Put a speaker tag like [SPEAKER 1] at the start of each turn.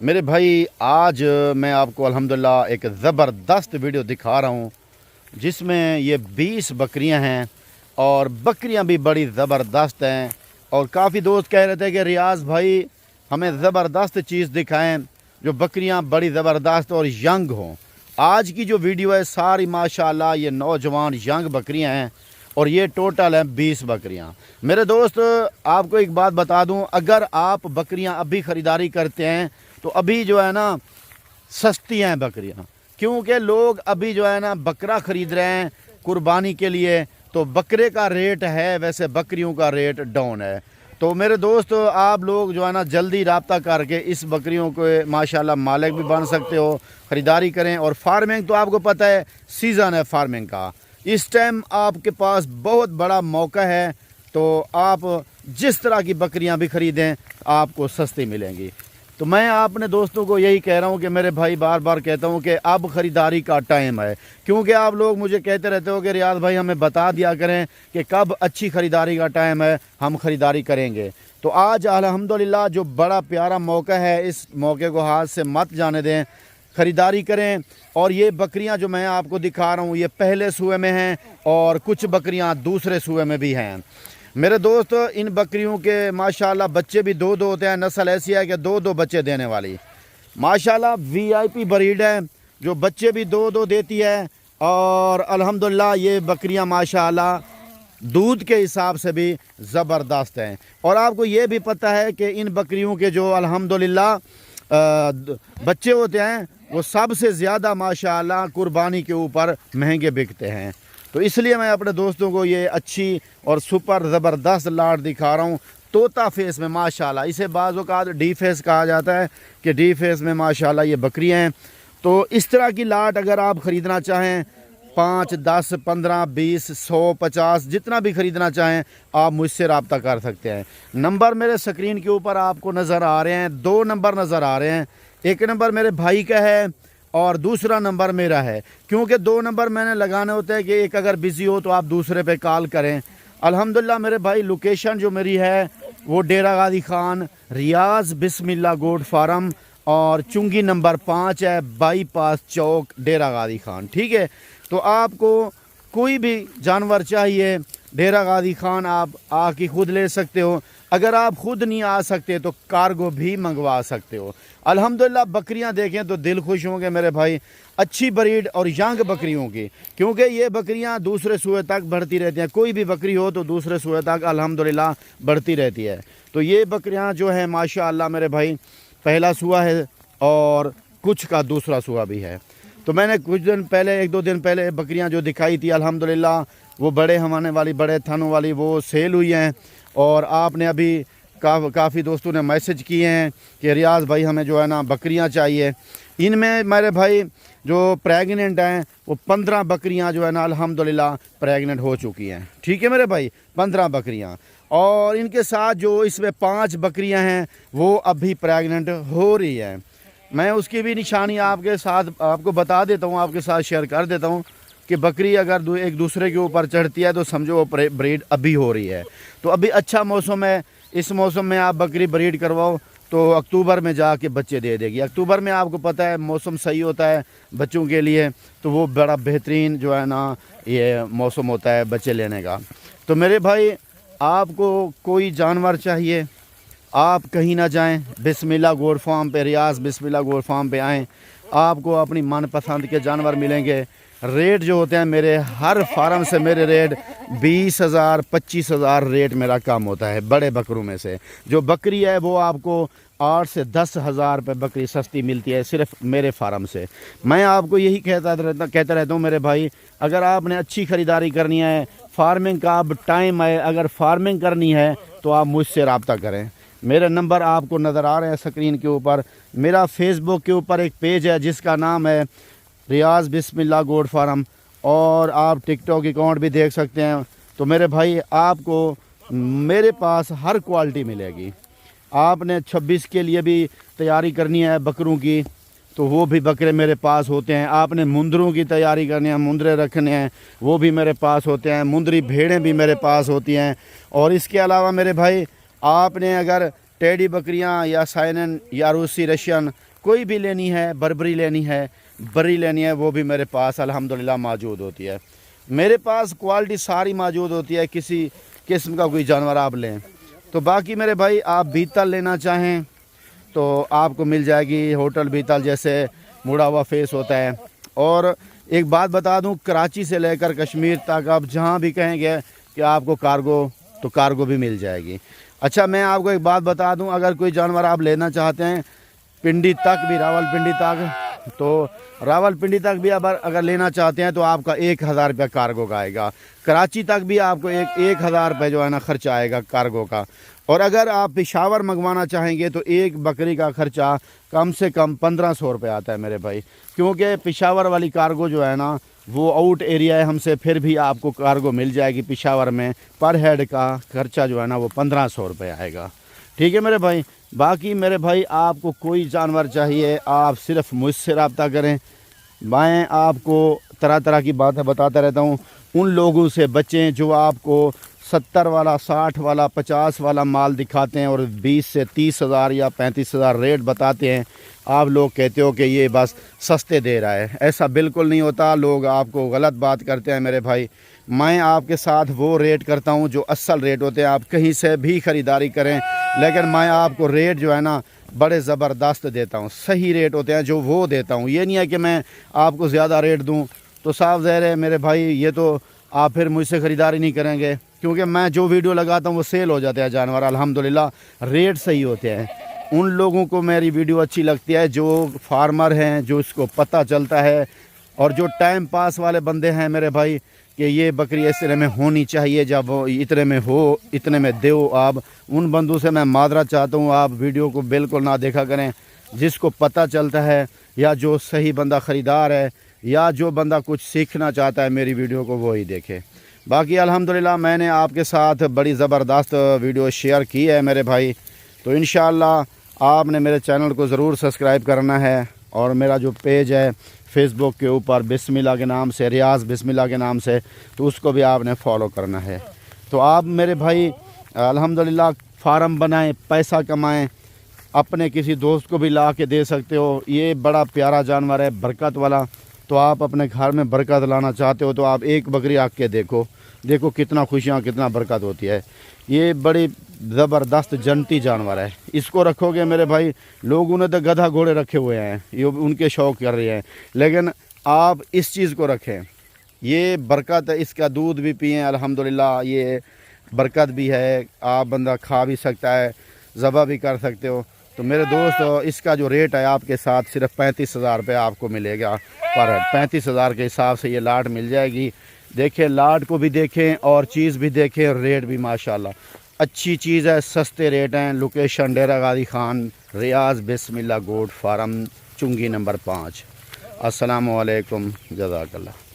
[SPEAKER 1] मेरे भाई आज मैं आपको अल्हम्दुलिल्लाह एक ज़बरदस्त वीडियो दिखा रहा हूँ जिसमें ये 20 बकरियां हैं और बकरियां भी बड़ी ज़बरदस्त हैं। और काफ़ी दोस्त कह रहे थे कि रियाज़ भाई हमें ज़बरदस्त चीज़ दिखाएं जो बकरियां बड़ी ज़बरदस्त और यंग हों। आज की जो वीडियो है सारी माशाल्लाह ये नौजवान यंग बकरियां हैं और ये टोटल हैं 20 बकरियां। मेरे दोस्त आपको एक बात बता दूं, अगर आप बकरियां अभी ख़रीदारी करते हैं तो अभी जो है ना सस्ती हैं बकरियां, क्योंकि लोग अभी जो है ना बकरा ख़रीद रहे हैं कुर्बानी के लिए, तो बकरे का रेट है, वैसे बकरियों का रेट डाउन है। तो मेरे दोस्त आप लोग जो है ना जल्दी रब्ता करके इस बकरियों के माशाल्लाह मालिक भी बन सकते हो, ख़रीदारी करें। और फार्मिंग तो आपको पता है सीज़न है फार्मिंग का, इस टाइम आपके पास बहुत बड़ा मौका है, तो आप जिस तरह की बकरियां भी ख़रीदें आपको सस्ती मिलेंगी। तो मैं अपने दोस्तों को यही कह रहा हूँ कि मेरे भाई बार बार कहता हूँ कि अब ख़रीदारी का टाइम है, क्योंकि आप लोग मुझे कहते रहते हो कि रियाज़ भाई हमें बता दिया करें कि कब अच्छी ख़रीदारी का टाइम है, हम ख़रीदारी करेंगे। तो आज अल्हम्दुलिल्लाह जो बड़ा प्यारा मौका है, इस मौके को हाथ से मत जाने दें, ख़रीदारी करें। और ये बकरियां जो मैं आपको दिखा रहा हूँ ये पहले सूए में हैं और कुछ बकरियां दूसरे सूए में भी हैं। मेरे दोस्त इन बकरियों के माशाल्लाह बच्चे भी दो दो होते हैं, नस्ल ऐसी है कि दो दो बच्चे देने वाली माशाल्लाह वीआईपी ब्रीड है जो बच्चे भी दो दो देती है। और अल्हम्दुलिल्लाह ये बकरियां माशाल्लाह दूध के हिसाब से भी ज़बरदस्त हैं। और आपको ये भी पता है कि इन बकरियों के जो अल्हम्दुलिल्लाह बच्चे होते हैं वो सबसे ज़्यादा माशाल्लाह कुर्बानी के ऊपर महंगे बिकते हैं। तो इसलिए मैं अपने दोस्तों को ये अच्छी और सुपर ज़बरदस्त लाट दिखा रहा हूँ तोता फेस में माशाल्लाह। इसे बाज़ औक़ात डी फेस कहा जाता है कि डी फेस में माशाल्लाह ये बकरियाँ हैं। तो इस तरह की लाट अगर आप ख़रीदना चाहें 5, 10, 15, 20, 100, 50 जितना भी ख़रीदना चाहें आप मुझसे रब्ता कर सकते हैं। नंबर मेरे स्क्रीन के ऊपर आपको नज़र आ रहे हैं, 2 नंबर नज़र आ रहे हैं। एक नंबर मेरे भाई का है और दूसरा नंबर मेरा है, क्योंकि 2 नंबर मैंने लगाने होते हैं कि एक अगर बिज़ी हो तो आप दूसरे पे कॉल करें। अल्हम्दुलिल्लाह मेरे भाई लोकेशन जो मेरी है वो डेरा गादी खान रियाज़ बिस्मिल्लाह गोट फार्म और चुंगी नंबर 5 है, बाईपास चौक डेरा गादी खान। ठीक है, तो आपको कोई भी जानवर चाहिए डेरा गादी खान आप आके खुद ले सकते हो। अगर आप खुद नहीं आ सकते तो कार्गो भी मंगवा सकते हो। अल्हम्दुलिल्लाह बकरियां देखें तो दिल खुश होंगे मेरे भाई, अच्छी ब्रीड और यंग बकरियों की, क्योंकि ये बकरियां दूसरे सूए तक बढ़ती रहती हैं। कोई भी बकरी हो तो दूसरे सूए तक अल्हम्दुलिल्लाह बढ़ती रहती है। तो ये बकरियां जो है माशाअल्लाह मेरे भाई पहला सूआ है और कुछ का दूसरा सूआ भी है। तो मैंने कुछ दिन पहले 1-2 दिन पहले बकरियां जो दिखाई थी अल्हम्दुलिल्लाह वो बड़े हवाने वाली बड़े थनों वाली वो सेल हुई हैं। और आपने अभी काफ़ी दोस्तों ने मैसेज किए हैं कि रियाज़ भाई हमें जो है ना बकरियां चाहिए। इनमें मेरे भाई जो प्रेग्नेंट हैं वो 15 बकरियां जो है ना अल्हम्दुलिल्लाह प्रेग्नेंट हो चुकी हैं। ठीक है मेरे भाई, 15 बकरियां। और इनके साथ जो इसमें 5 बकरियां हैं वो अभी प्रेग्नेंट हो रही हैं। मैं उसकी भी निशानी आपके साथ आपको बता देता हूँ, आपके साथ शेयर कर देता हूँ कि बकरी अगर एक दूसरे के ऊपर चढ़ती है तो समझो वो ब्रीड अभी हो रही है। तो अभी अच्छा मौसम है, इस मौसम में आप बकरी ब्रीड करवाओ तो अक्टूबर में जाके बच्चे दे देगी। अक्टूबर में आपको पता है मौसम सही होता है बच्चों के लिए, तो वो बड़ा बेहतरीन जो है ना ये मौसम होता है बच्चे लेने का। तो मेरे भाई आपको कोई जानवर चाहिए आप कहीं ना जाएं, बिस्मिल्लाह गोट फार्म पे रियाज़ बिस्मिल्लाह गोट फार्म पे आएँ, आपको अपनी मनपसंद के जानवर मिलेंगे। रेट जो होते हैं मेरे हर फार्म से मेरे रेट 20,000 25,000 रेट मेरा कम होता है। बड़े बकरों में से जो बकरी है वो आपको 8 से 10,000 रुपये बकरी सस्ती मिलती है सिर्फ मेरे फार्म से। मैं आपको यही कहता रहता हूँ मेरे भाई, अगर आपने अच्छी ख़रीदारी करनी है, फार्मिंग का अब टाइम है, अगर फार्मिंग करनी है तो आप मुझसे रब्ता करें। मेरे नंबर आपको नज़र आ रहे हैं स्क्रीन के ऊपर। मेरा फेसबुक के ऊपर एक पेज है जिसका नाम है रियाज़ बिस्मिल्लाह गोट फार्म, और आप टिकटॉक अकाउंट भी देख सकते हैं। तो मेरे भाई आपको मेरे पास हर क्वालिटी मिलेगी। आपने 26 के लिए भी तैयारी करनी है बकरों की तो वो भी बकरे मेरे पास होते हैं। आपने मुंदरों की तैयारी करनी है, मुंदरे रखने हैं, वो भी मेरे पास होते हैं। मुंदरी भेड़ें भी मेरे पास होती हैं। और इसके अलावा मेरे भाई आपने अगर टेडी बकरियां या साइनन या रूसी रशियन कोई भी लेनी है, बर्बरी लेनी है, बरी लेनी है, वो भी मेरे पास अल्हम्दुलिल्लाह मौजूद होती है। मेरे पास क्वालिटी सारी मौजूद होती है, किसी किस्म का कोई जानवर आप लें। तो बाकी मेरे भाई आप बीतल लेना चाहें तो आपको मिल जाएगी, होटल बीतल जैसे मुड़ा हुआ फेस होता है। और एक बात बता दूं, कराची से लेकर कश्मीर तक आप जहां भी कहेंगे कि आपको कार्गो, तो कार्गो भी मिल जाएगी। अच्छा, मैं आपको एक बात बता दूं, अगर कोई जानवर आप लेना चाहते हैं पिंडी तक भी, रावलपिंडी तक, तो रावलपिंडी तक भी अगर लेना चाहते हैं तो आपका 1000 रुपया कार्गो का आएगा। कराची तक भी आपको 1000 रुपये जो है ना खर्चा आएगा कार्गो का। और अगर आप पेशावर मंगवाना चाहेंगे तो एक बकरी का खर्चा कम से कम 1500 रुपये आता है मेरे भाई, क्योंकि पेशावर वाली कार्गो जो है ना वो आउट एरिया है हमसे, फिर भी आपको कार्गो मिल जाएगी पेशावर में। पर हेड का खर्चा जो है ना वो 1500 रुपये आएगा। ठीक है मेरे भाई। बाकी मेरे भाई आपको कोई जानवर चाहिए आप सिर्फ मुझसे रब्ता करें। मैं आपको तरह तरह की बातें बताता रहता हूँ। उन लोगों से बचें जो आपको 70 वाला, 60 वाला, 50 वाला माल दिखाते हैं और 20 से 30 हज़ार या 35 हज़ार रेट बताते हैं। आप लोग कहते हो कि ये बस सस्ते दे रहा है, ऐसा बिल्कुल नहीं होता। लोग आपको गलत बात करते हैं मेरे भाई। मैं आपके साथ वो रेट करता हूँ जो असल रेट होते हैं। आप कहीं से भी ख़रीदारी करें, लेकिन मैं आपको रेट जो है ना बड़े ज़बरदस्त देता हूँ। सही रेट होते हैं जो वो देता हूँ। ये नहीं है कि मैं आपको ज़्यादा रेट दूँ तो साफ ज़ाहिर है मेरे भाई ये तो आप फिर मुझसे ख़रीदारी नहीं करेंगे, क्योंकि मैं जो वीडियो लगाता हूँ वो सेल हो जाते हैं जानवर अल्हम्दुलिल्लाह, रेट सही होते हैं। उन लोगों को मेरी वीडियो अच्छी लगती है जो फार्मर हैं, जो इसको पता चलता है, और जो टाइम पास वाले बंदे हैं मेरे भाई कि ये बकरी इस तरह में होनी चाहिए, जब वो इतने में हो इतने में दो आप। उन बंदों से मैं माजरत चाहता हूँ, आप वीडियो को बिल्कुल ना देखा करें। जिसको पता चलता है या जो सही बंदा ख़रीदार है या जो बंदा कुछ सीखना चाहता है मेरी वीडियो को, वो ही देखे। बाकी अल्हम्दुलिल्लाह मैंने आपके साथ बड़ी ज़बरदस्त वीडियो शेयर की है मेरे भाई। तो इंशाअल्लाह आपने मेरे चैनल को ज़रूर सब्सक्राइब करना है, और मेरा जो पेज है फेसबुक के ऊपर बिस्मिल्लाह के नाम से, रियाज़ बिस्मिल्लाह के नाम से, तो उसको भी आपने फॉलो करना है। तो आप मेरे भाई अल्हम्दुलिल्लाह फार्म बनाएं, पैसा कमाएं, अपने किसी दोस्त को भी ला के दे सकते हो। ये बड़ा प्यारा जानवर है, बरकत वाला। तो आप अपने घर में बरकत लाना चाहते हो तो आप एक बकरी आग के देखो कितना खुशियाँ, कितना बरकत होती है। ये बड़ी ज़बरदस्त जनती जानवर है। इसको रखोगे मेरे भाई, लोगों ने तो गधा घोड़े रखे हुए हैं, ये उनके शौक़ कर रहे हैं, लेकिन आप इस चीज़ को रखें। ये बरकत है, इसका दूध भी पिएँ अल्हम्दुलिल्लाह, ये बरकत भी है। आप बंदा खा भी सकता है, ज़बह भी कर सकते हो। तो मेरे दोस्त इसका जो रेट है आपके साथ सिर्फ 35 हज़ार रुपये आपको मिलेगा पर हेड। 35 हज़ार के हिसाब से ये लाट मिल जाएगी। देखें, लाट को भी देखें और चीज़ भी देखें, रेट भी माशाल्लाह अच्छी चीज़ है, सस्ते रेट हैं। लोकेशन डेरा गाजी खान, रियाज़ बिस्मिल्लाह गोट फार्म, चुंगी नंबर 5। अस्सलामु अलैकुम, जज़ाकल्लाह।